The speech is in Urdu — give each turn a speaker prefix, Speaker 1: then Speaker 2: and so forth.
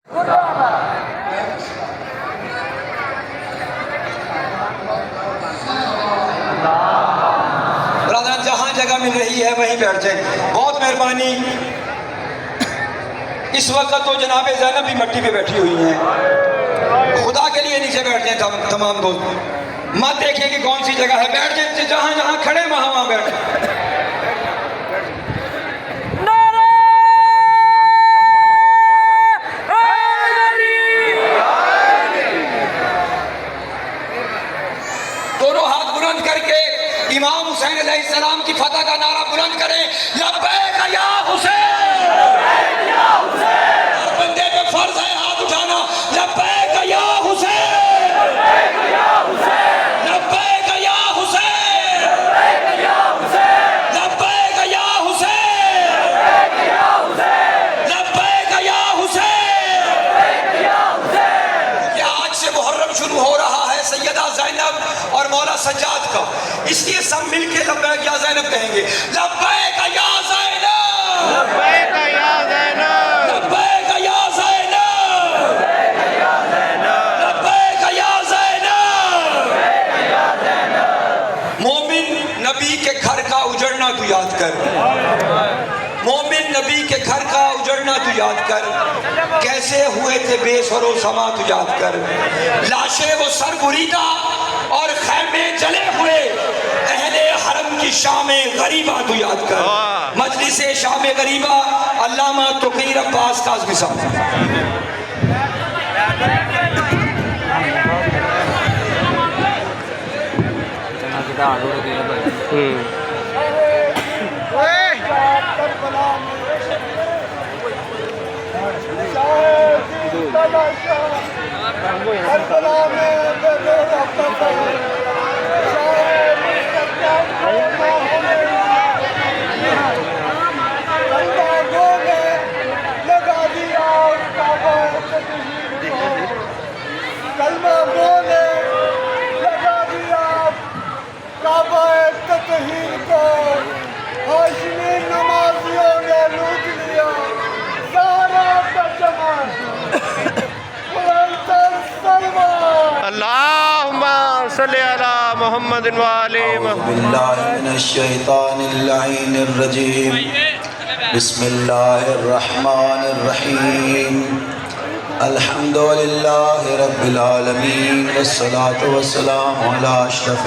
Speaker 1: برادران جہاں جگہ مل رہی ہے وہیں بیٹھ جائیں، بہت مہربانی۔ اس وقت تو جناب زینب بھی مٹی پہ بیٹھی ہوئی ہیں، خدا کے لیے نیچے بیٹھ جائیں تمام دوست، مت دیکھیں کہ کون سی جگہ ہے، بیٹھ جائیں، جہاں جہاں کھڑے وہاں بیٹھ۔ دونوں ہاتھ بلند کر کے امام حسین علیہ السلام کی فتح کا نعرہ بلند کریں، لبیک یا حسین، ہر بندے پہ فرض ہے ہاتھ اٹھانا، لبیک یا حسین، لبیک یا حسین، لبیک یا حسین، لبیک یا حسین۔ یہ آج سے محرم شروع ہو رہا ہے سیدہ زینب اور مولا سجاد کا، اس لیے سب مل کے لبیک یا زینب کہیں گے، لبیک یا زینب، لبیک یا زینب، لبیک یا زینب، لبیک یا زینب۔ مومن نبی کے گھر کا اجڑنا تو یاد کر، مومن نبی کے گھر کا اجڑنا تو یاد کر، کیسے ہوئے تھے بے سر و سما تو یاد کر، لاشیں وہ سر بریدہ اور خیمے جلے ہوئے، اہل حرم کی شام غریبہ تو یاد کر، مجلس شام غریبہ علامہ تقی عباس کاظمی صاحب۔
Speaker 2: اللہم صلی علی محمد وآلہ
Speaker 3: اعوذ باللہ من الشیطان اللعین الرجیم، بسم اللہ الرحمن الرحیم، الحمدللہ رب العالمین، والصلاة والسلام علی اشرف